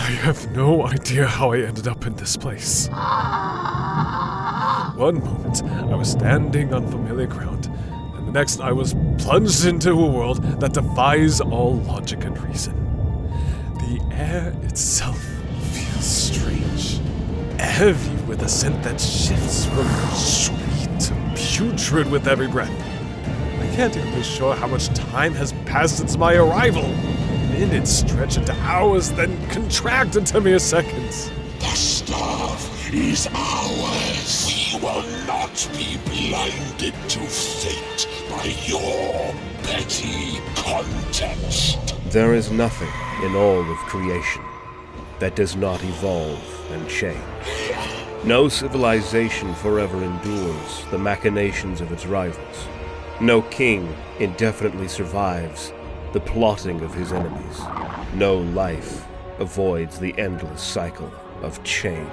I have no idea how I ended up in this place. One moment, I was standing on familiar ground, and the next I was plunged into a world that defies all logic and reason. The air itself feels strange, heavy with a scent that shifts from sweet to putrid with every breath. I can't even be sure how much time has passed since my arrival. Minutes stretch into hours, then contract into mere seconds. The staff is ours. We will not be blinded to fate by your petty context. There is nothing in all of creation that does not evolve and change. No civilization forever endures the machinations of its rivals. No king indefinitely survives the plotting of his enemies. No life avoids the endless cycle of change.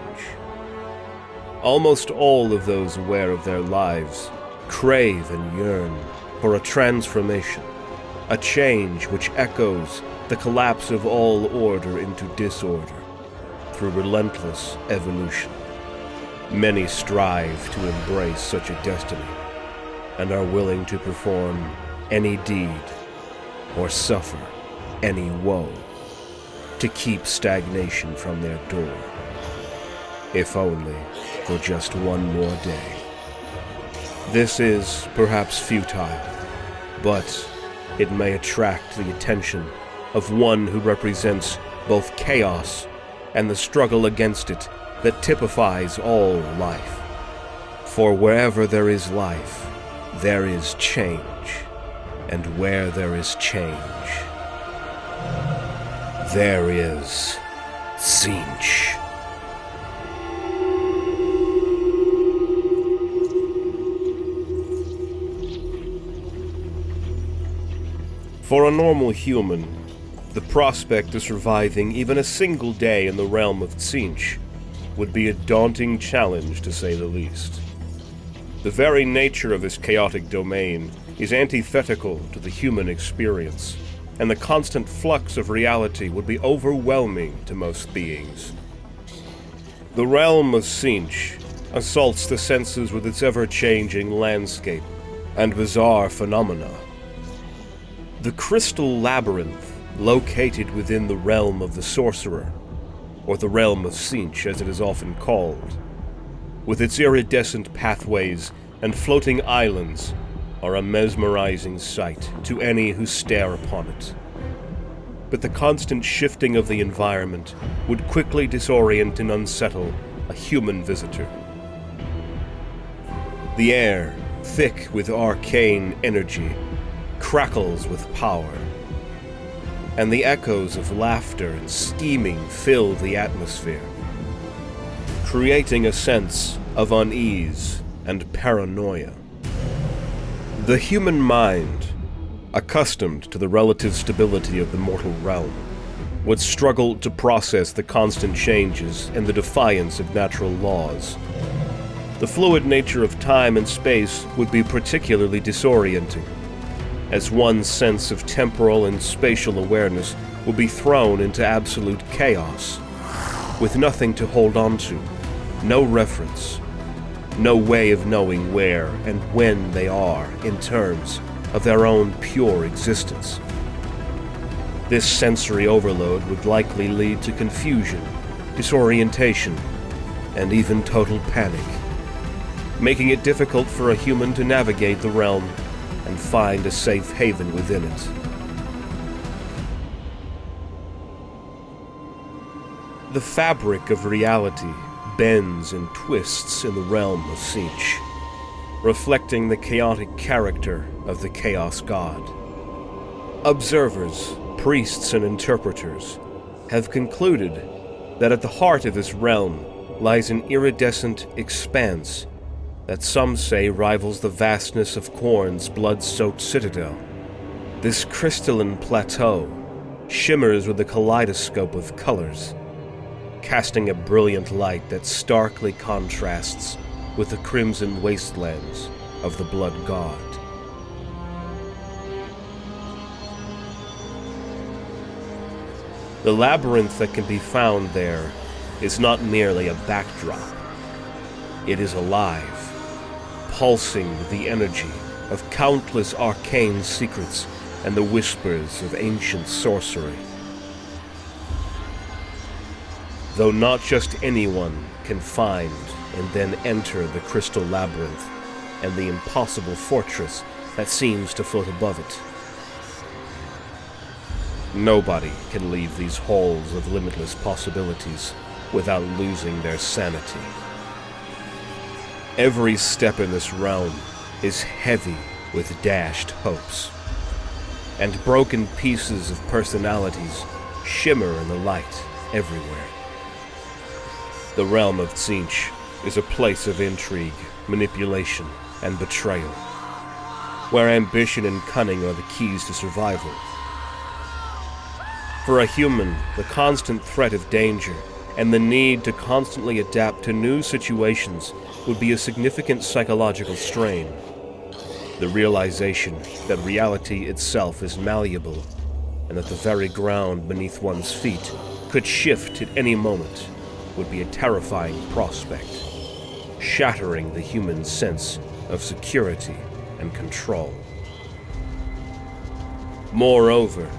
Almost all of those aware of their lives crave and yearn for a transformation, a change which echoes the collapse of all order into disorder through relentless evolution. Many strive to embrace such a destiny and are willing to perform any deed or suffer any woe to keep stagnation from their door, if only for just one more day. This is perhaps futile, but it may attract the attention of one who represents both chaos and the struggle against it that typifies all life. For wherever there is life, there is change. And where there is change, there is Tzeentch. For a normal human, the prospect of surviving even a single day in the realm of Tzeentch would be a daunting challenge, to say the least. The very nature of this chaotic domain is antithetical to the human experience, and the constant flux of reality would be overwhelming to most beings. The realm of Tzeentch assaults the senses with its ever-changing landscape and bizarre phenomena. The crystal labyrinth, located within the realm of the sorcerer, or the realm of Tzeentch as it is often called, with its iridescent pathways and floating islands, are a mesmerizing sight to any who stare upon it. But the constant shifting of the environment would quickly disorient and unsettle a human visitor. The air, thick with arcane energy, crackles with power, and the echoes of laughter and scheming fill the atmosphere, creating a sense of unease and paranoia. The human mind, accustomed to the relative stability of the mortal realm, would struggle to process the constant changes and the defiance of natural laws. The fluid nature of time and space would be particularly disorienting, as one's sense of temporal and spatial awareness would be thrown into absolute chaos, with nothing to hold on to, no reference, no way of knowing where and when they are in terms of their own pure existence. This sensory overload would likely lead to confusion, disorientation, and even total panic, making it difficult for a human to navigate the realm and find a safe haven within it. The fabric of reality bends and twists in the realm of Tzeentch, reflecting the chaotic character of the Chaos God. Observers, priests, and interpreters have concluded that at the heart of this realm lies an iridescent expanse that some say rivals the vastness of Khorne's blood-soaked citadel. This crystalline plateau shimmers with a kaleidoscope of colors, casting a brilliant light that starkly contrasts with the crimson wastelands of the Blood God. The labyrinth that can be found there is not merely a backdrop. It is alive, pulsing with the energy of countless arcane secrets and the whispers of ancient sorcery. Though not just anyone can find and then enter the crystal labyrinth and the impossible fortress that seems to float above it. Nobody can leave these halls of limitless possibilities without losing their sanity. Every step in this realm is heavy with dashed hopes, and broken pieces of personalities shimmer in the light everywhere. The realm of Tzeentch is a place of intrigue, manipulation, and betrayal, where ambition and cunning are the keys to survival. For a human, the constant threat of danger and the need to constantly adapt to new situations would be a significant psychological strain. The realization that reality itself is malleable and that the very ground beneath one's feet could shift at any moment would be a terrifying prospect, shattering the human sense of security and control. Moreover,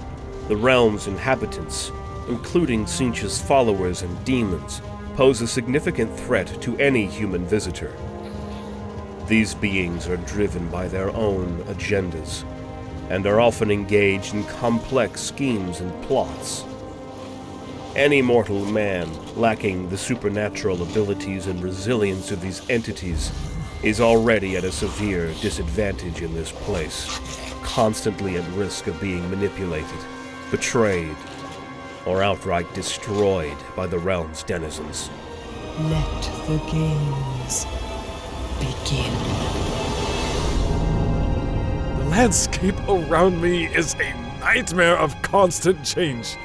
the realm's inhabitants, including Tzeentch's followers and demons, pose a significant threat to any human visitor. These beings are driven by their own agendas, and are often engaged in complex schemes and plots. Any mortal man lacking the supernatural abilities and resilience of these entities is already at a severe disadvantage in this place, constantly at risk of being manipulated, betrayed, or outright destroyed by the realm's denizens. Let the games begin. The landscape around me is a nightmare of constant change.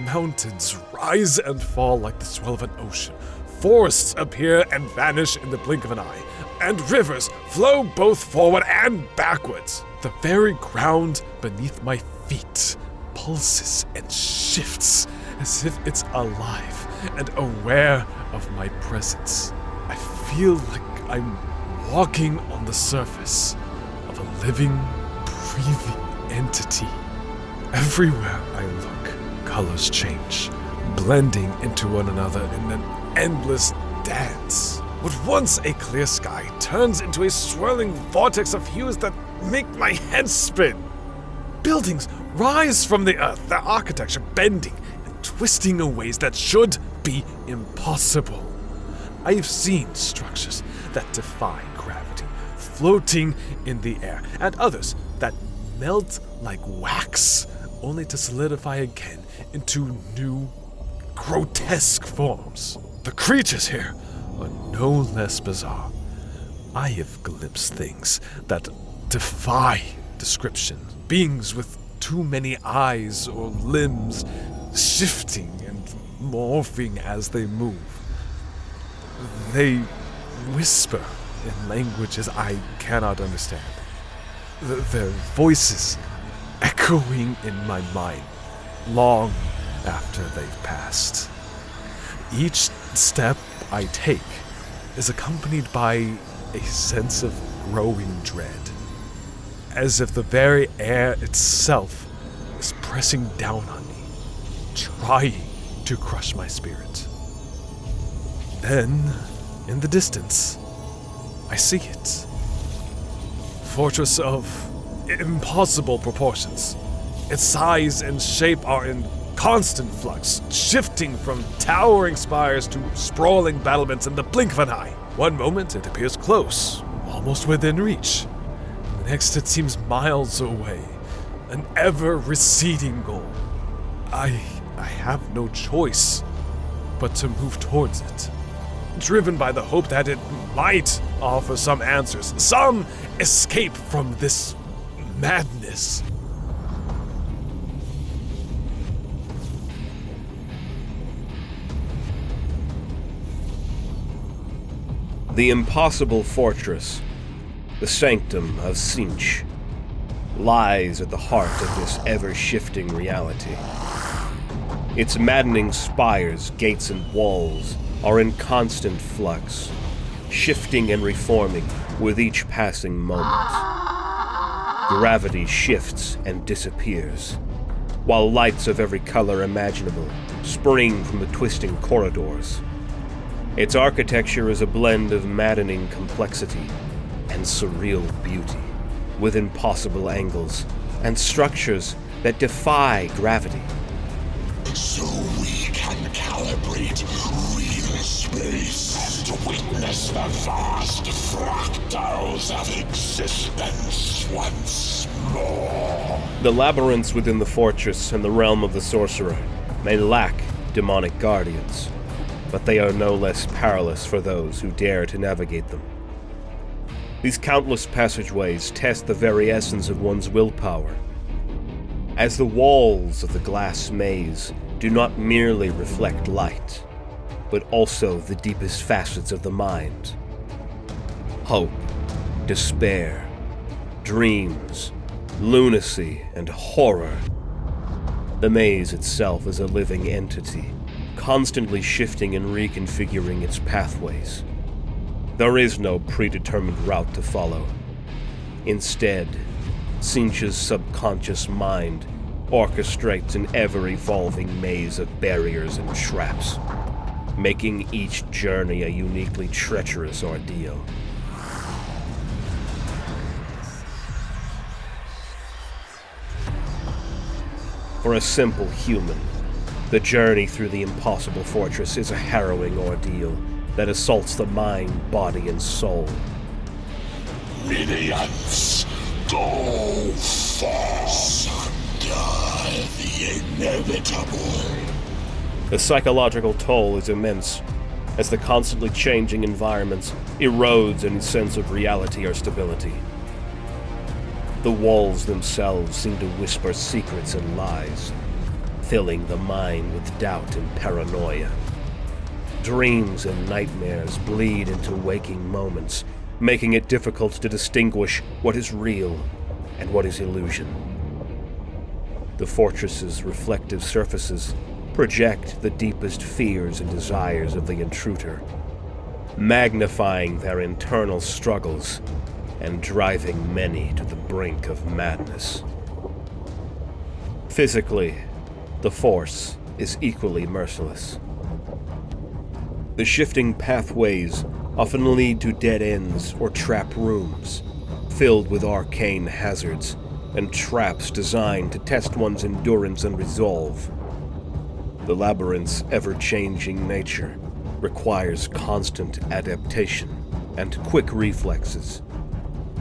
Mountains rise and fall like the swell of an ocean. Forests appear and vanish in the blink of an eye. And rivers flow both forward and backwards. The very ground beneath my feet pulses and shifts as if it's alive and aware of my presence. I feel like I'm walking on the surface of a living, breathing entity. Everywhere I look, colors change, blending into one another in an endless dance. What once a clear sky turns into a swirling vortex of hues that make my head spin. Buildings rise from the earth, their architecture bending and twisting in ways that should be impossible. I've seen structures that defy gravity, floating in the air, and others that melt like wax, only to solidify again into new, grotesque forms. The creatures here are no less bizarre. I have glimpsed things that defy description. Beings with too many eyes or limbs, shifting and morphing as they move. They whisper in languages I cannot understand. Their voices echoing in my mind long after they've passed. Each step I take is accompanied by a sense of growing dread, as if the very air itself is pressing down on me, trying to crush my spirit. Then, in the distance, I see it. Fortress of impossible proportions. Its size and shape are in constant flux, shifting from towering spires to sprawling battlements in the blink of an eye. One moment it appears close, almost within reach. The next it seems miles away, an ever-receding goal. I have no choice but to move towards it, driven by the hope that it might offer some answers, some escape from this madness. The impossible fortress, the sanctum of Tzeentch, lies at the heart of this ever-shifting reality. Its maddening spires, gates, and walls are in constant flux, shifting and reforming with each passing moment. Gravity shifts and disappears, while lights of every color imaginable spring from the twisting corridors. Its architecture is a blend of maddening complexity and surreal beauty, with impossible angles and structures that defy gravity. So we can calibrate real space and witness the vast fractals of existence once more. The labyrinths within the fortress and the realm of the sorcerer may lack demonic guardians, but they are no less perilous for those who dare to navigate them. These countless passageways test the very essence of one's willpower, as the walls of the glass maze do not merely reflect light, but also the deepest facets of the mind. Hope, despair, dreams, lunacy, and horror. The maze itself is a living entity, constantly shifting and reconfiguring its pathways. There is no predetermined route to follow. Instead, Tzeentch's subconscious mind orchestrates an ever-evolving maze of barriers and traps, making each journey a uniquely treacherous ordeal. For a simple human, the journey through the impossible fortress is a harrowing ordeal that assaults the mind, body, and soul. Minions, go forth under the inevitable. The psychological toll is immense, as the constantly changing environments erodes any sense of reality or stability. The walls themselves seem to whisper secrets and lies, filling the mind with doubt and paranoia. Dreams and nightmares bleed into waking moments, making it difficult to distinguish what is real and what is illusion. The fortress's reflective surfaces project the deepest fears and desires of the intruder, magnifying their internal struggles and driving many to the brink of madness. Physically, the force is equally merciless. The shifting pathways often lead to dead ends or trap rooms, filled with arcane hazards and traps designed to test one's endurance and resolve. The labyrinth's ever-changing nature requires constant adaptation and quick reflexes,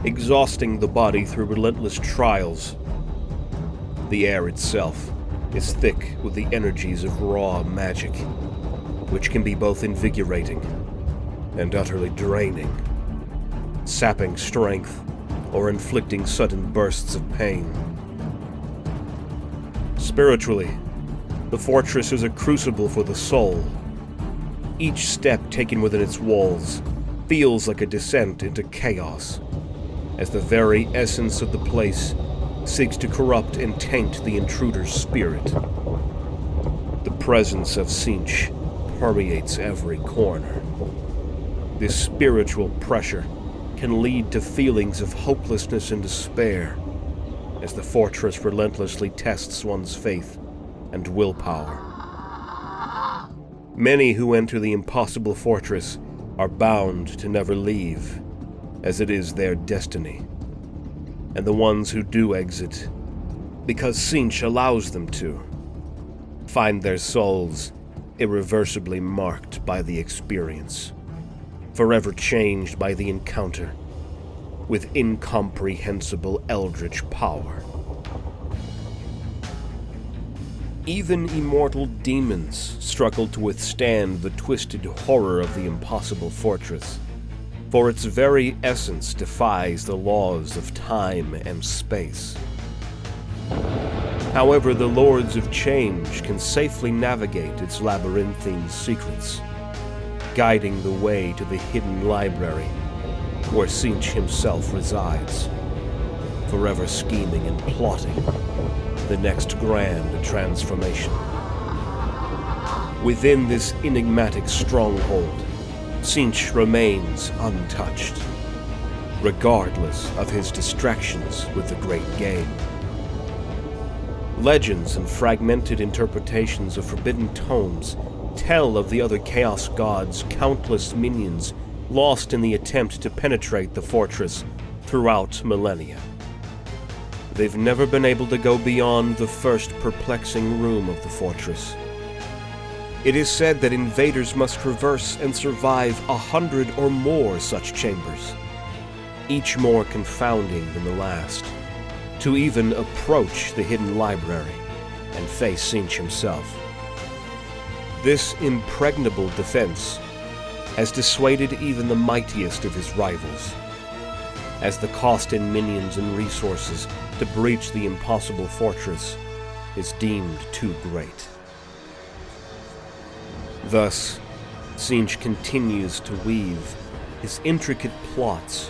exhausting the body through relentless trials. The air itself is thick with the energies of raw magic, which can be both invigorating and utterly draining, sapping strength or inflicting sudden bursts of pain. Spiritually, the fortress is a crucible for the soul. Each step taken within its walls feels like a descent into chaos, as the very essence of the place seeks to corrupt and taint the intruder's spirit. The presence of Tzeentch permeates every corner. This spiritual pressure can lead to feelings of hopelessness and despair, as the fortress relentlessly tests one's faith and willpower. Many who enter the impossible fortress are bound to never leave, as it is their destiny. And the ones who do exit, because Tzeentch allows them to, find their souls irreversibly marked by the experience, forever changed by the encounter with incomprehensible eldritch power. Even immortal demons struggle to withstand the twisted horror of the impossible fortress, for its very essence defies the laws of time and space. However, the Lords of Change can safely navigate its labyrinthine secrets, guiding the way to the hidden library where Tzeentch himself resides, forever scheming and plotting the next grand transformation. Within this enigmatic stronghold, Tzeentch remains untouched, regardless of his distractions with the great game. Legends and fragmented interpretations of forbidden tomes tell of the other Chaos God's countless minions lost in the attempt to penetrate the fortress throughout millennia. They've never been able to go beyond the first perplexing room of the fortress. It is said that invaders must traverse and survive 100 or more such chambers, each more confounding than the last, to even approach the hidden library and face Tzeentch himself. This impregnable defense has dissuaded even the mightiest of his rivals, as the cost in minions and resources to breach the impossible fortress is deemed too great. Thus, Tzeentch continues to weave his intricate plots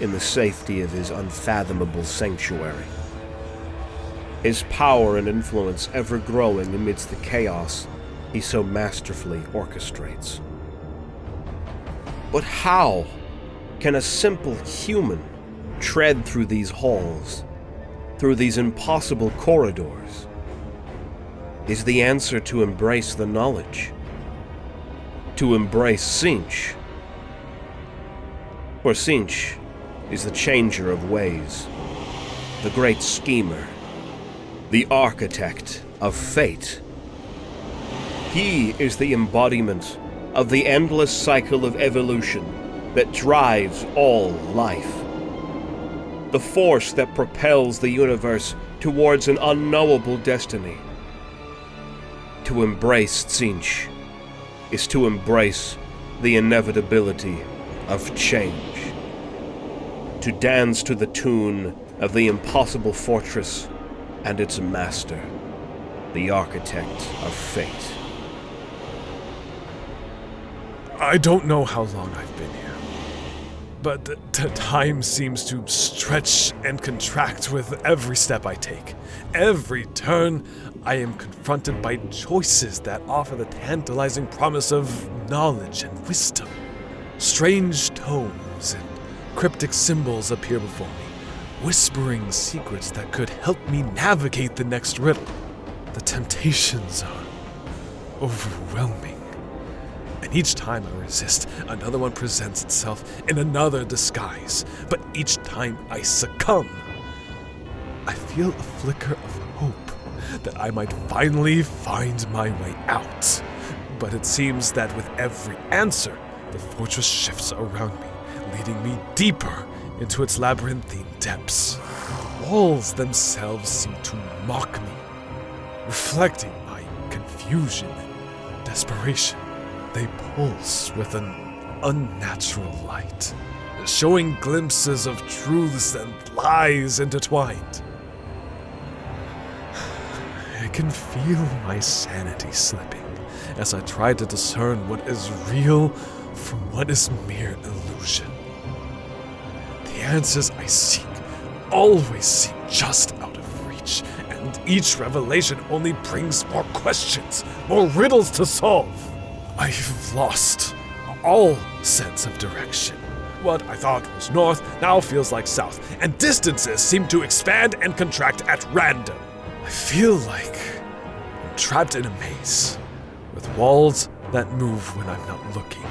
in the safety of his unfathomable sanctuary. His power and influence ever growing amidst the chaos he so masterfully orchestrates. But how can a simple human tread through these halls, through these impossible corridors? Is the answer to embrace the knowledge? To embrace Tzeentch? For Tzeentch is the changer of ways, the great schemer, the architect of fate. He is the embodiment of the endless cycle of evolution that drives all life. The force that propels the universe towards an unknowable destiny. To embrace Tzeentch is to embrace the inevitability of change. To dance to the tune of the impossible fortress and its master, the architect of fate. I don't know how long I've been here, but the time seems to stretch and contract with every step I take. Every turn, I am confronted by choices that offer the tantalizing promise of knowledge and wisdom. Strange tomes and cryptic symbols appear before me, whispering secrets that could help me navigate the next riddle. The temptations are overwhelming. And each time I resist, another one presents itself in another disguise. But each time I succumb, I feel a flicker of hope that I might finally find my way out. But it seems that with every answer, the fortress shifts around me, leading me deeper into its labyrinthine depths. Walls themselves seem to mock me, reflecting my confusion and desperation. They pulse with an unnatural light, showing glimpses of truths and lies intertwined. I can feel my sanity slipping as I try to discern what is real from what is mere illusion. The answers I seek always seem just out of reach, and each revelation only brings more questions, more riddles to solve. I've lost all sense of direction. What I thought was north now feels like south, and distances seem to expand and contract at random. I feel like I'm trapped in a maze, with walls that move when I'm not looking,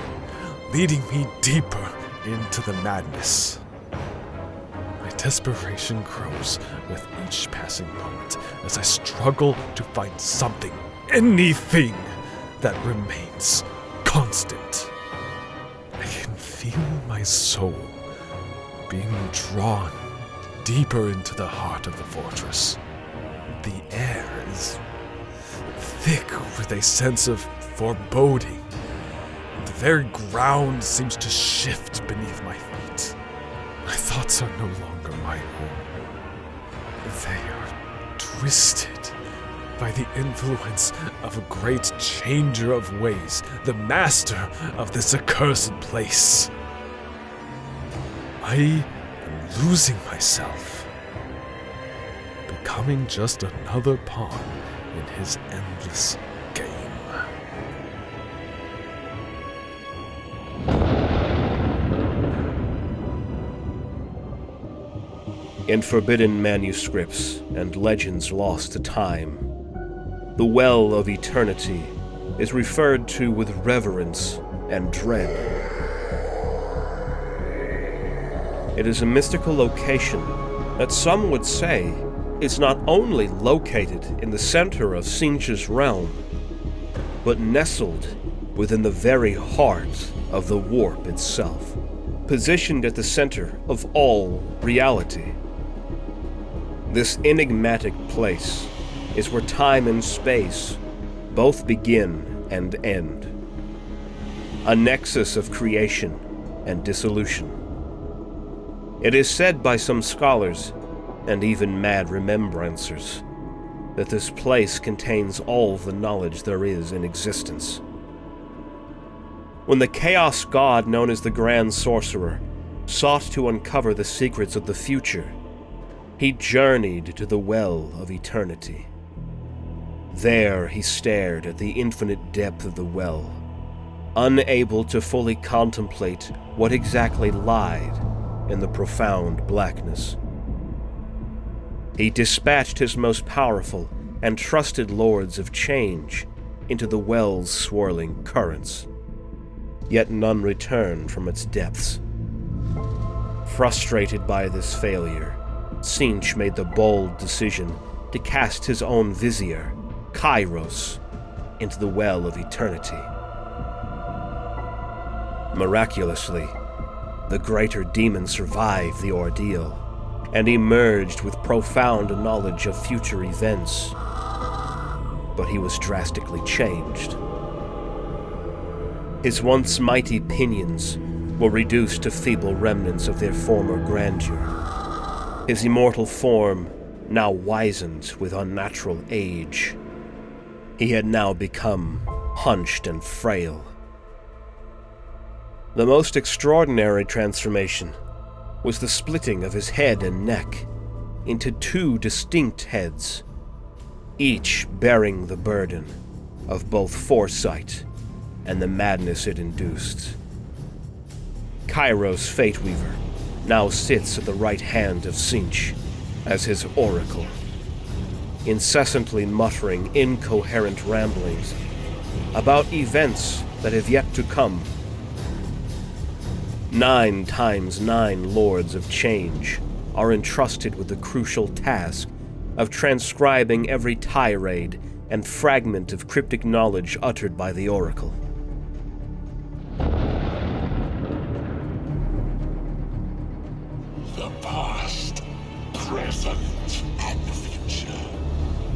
leading me deeper into the madness. My desperation grows with each passing moment as I struggle to find something, anything, that remains constant. I can feel my soul being drawn deeper into the heart of the fortress. The air is thick with a sense of foreboding, and the very ground seems to shift beneath my feet. My thoughts are no longer my own. They are twisted by the influence of a great changer of ways, the master of this accursed place. I am losing myself, becoming just another pawn in his endless game. In forbidden manuscripts and legends lost to time, the Well of Eternity is referred to with reverence and dread. It is a mystical location that some would say is not only located in the center of Tzeentch's realm, but nestled within the very heart of the warp itself, positioned at the center of all reality. This enigmatic place is where time and space both begin and end. A nexus of creation and dissolution. It is said by some scholars, and even mad remembrancers, that this place contains all the knowledge there is in existence. When the Chaos God known as the Grand Sorcerer sought to uncover the secrets of the future, he journeyed to the Well of Eternity. There he stared at the infinite depth of the well, unable to fully contemplate what exactly lied in the profound blackness. He dispatched his most powerful and trusted lords of change into the well's swirling currents, yet none returned from its depths. Frustrated by this failure, Tzeentch made the bold decision to cast his own vizier, Kairos, into the Well of Eternity. Miraculously, the greater demon survived the ordeal and emerged with profound knowledge of future events. But he was drastically changed. His once mighty pinions were reduced to feeble remnants of their former grandeur. His immortal form now wizened with unnatural age. He had now become hunched and frail. The most extraordinary transformation was the splitting of his head and neck into two distinct heads, each bearing the burden of both foresight and the madness it induced. Kairos Fateweaver now sits at the right hand of Tzeentch as his oracle, incessantly muttering incoherent ramblings about events that have yet to come. 9 times 9 Lords of Change are entrusted with the crucial task of transcribing every tirade and fragment of cryptic knowledge uttered by the Oracle. The past, present, and future,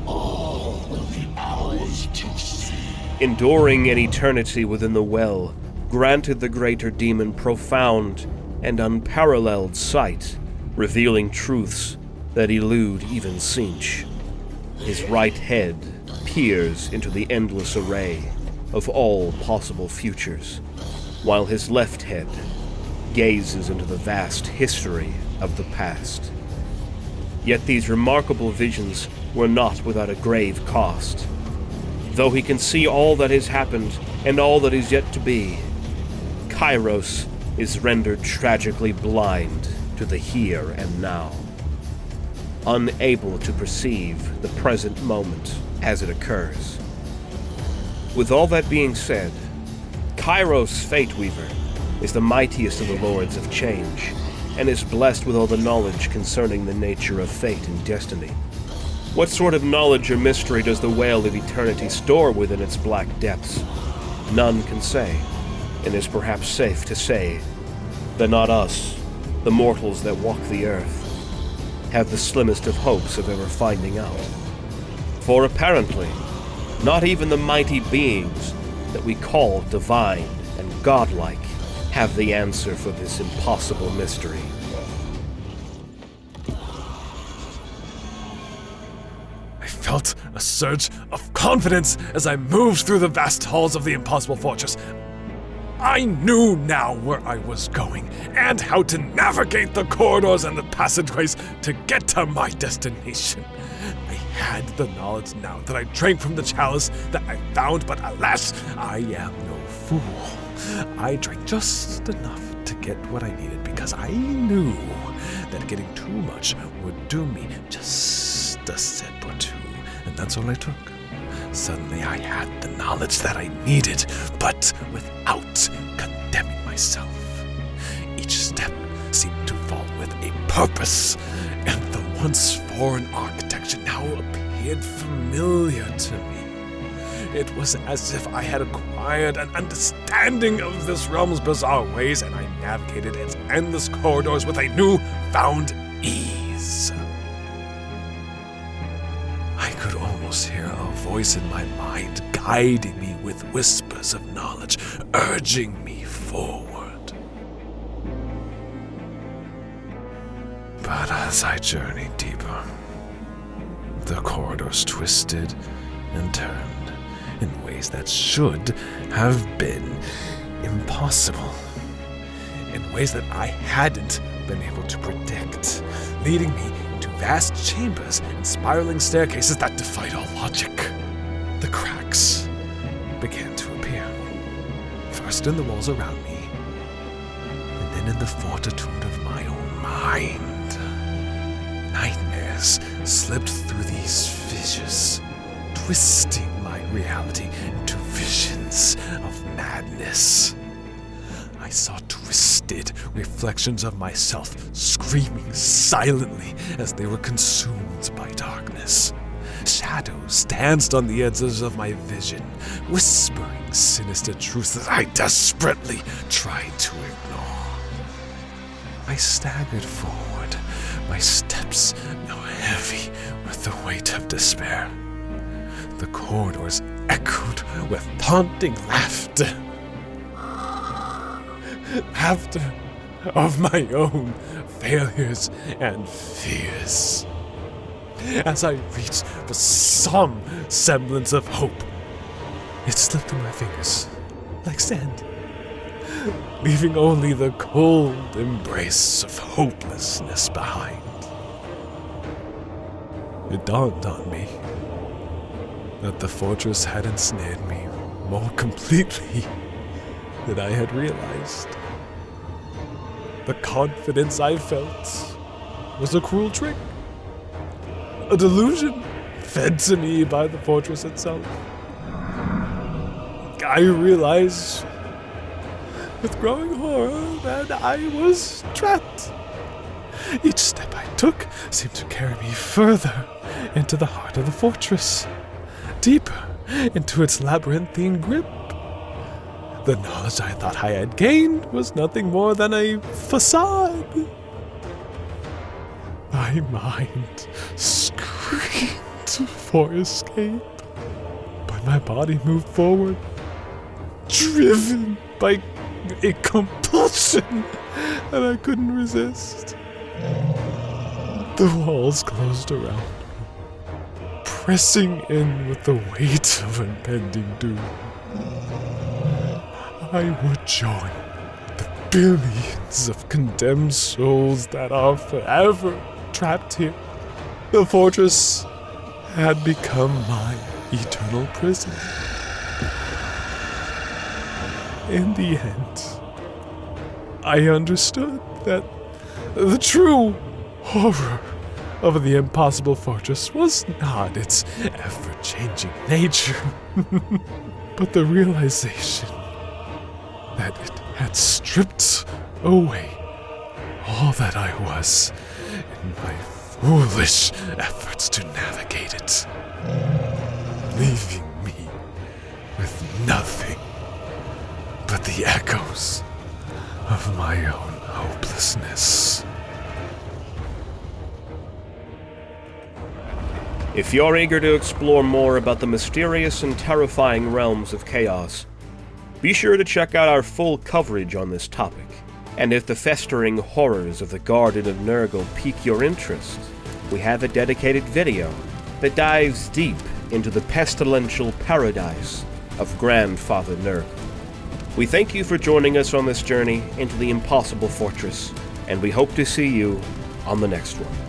all will be ours to see. Enduring an eternity within the well granted the greater demon profound and unparalleled sight, revealing truths that elude even Tzeentch. His right head peers into the endless array of all possible futures, while his left head gazes into the vast history of the past. Yet these remarkable visions were not without a grave cost. Though he can see all that has happened and all that is yet to be, Kairos is rendered tragically blind to the here and now, unable to perceive the present moment as it occurs. With all that being said, Kairos Fateweaver is the mightiest of the Lords of Change, and is blessed with all the knowledge concerning the nature of fate and destiny. What sort of knowledge or mystery does the Well of Eternity store within its black depths? None can say, and is perhaps safe to say that not us, the mortals that walk the earth, have the slimmest of hopes of ever finding out. For apparently, not even the mighty beings that we call divine and godlike have the answer for this impossible mystery. I felt a surge of confidence as I moved through the vast halls of the impossible fortress. I knew now where I was going, and how to navigate the corridors and the passageways to get to my destination. I had the knowledge now that I drank from the chalice that I found, but alas, I am no fool. I drank just enough to get what I needed because I knew that getting too much would do me just a step or two, and that's all I took. Suddenly I had the knowledge that I needed, but without condemning myself. Each step seemed to fall with a purpose, and the once foreign architecture now appeared familiar to me. It was as if I had acquired an understanding of this realm's bizarre ways, and I navigated its endless corridors with a new-found ease. I could almost hear a voice in my mind guiding me with whispers of knowledge, urging me forward. But as I journeyed deeper, the corridors twisted and turned in ways that should have been impossible, in ways that I hadn't been able to predict, leading me into vast chambers and spiraling staircases that defied all logic. The cracks began to appear, first in the walls around me, and then in the fortitude of my own mind. Nightmares slipped through these fissures, twisting my reality into visions of madness. I saw twisted reflections of myself screaming silently as they were consumed by darkness. Shadows danced on the edges of my vision, whispering sinister truths that I desperately tried to ignore. I staggered forward, my steps now heavy with the weight of despair. The corridors echoed with taunting laughter. Laughter of my own failures and fears. As I reached for some semblance of hope, it slipped through my fingers like sand, leaving only the cold embrace of hopelessness behind. It dawned on me that the fortress had ensnared me more completely than I had realized. The confidence I felt was a cruel trick, a delusion fed to me by the fortress itself. I realized with growing horror that I was trapped. Each step I took seemed to carry me further into the heart of the fortress, deeper into its labyrinthine grip. The knowledge I thought I had gained was nothing more than a facade. My mind screamed for escape, but my body moved forward, driven by a compulsion that I couldn't resist. The walls closed around me, pressing in with the weight of impending doom. I would join the billions of condemned souls that are forever trapped here. The fortress had become my eternal prison. In the end, I understood that the true horror of the impossible fortress was not its ever-changing nature, but the realization that it had stripped away all that I was in my foolish efforts to navigate it, leaving me with nothing but the echoes of my own hopelessness. If you're eager to explore more about the mysterious and terrifying realms of chaos, be sure to check out our full coverage on this topic. And if the festering horrors of the Garden of Nurgle pique your interest, we have a dedicated video that dives deep into the pestilential paradise of Grandfather Nurgle. We thank you for joining us on this journey into the impossible fortress, and we hope to see you on the next one.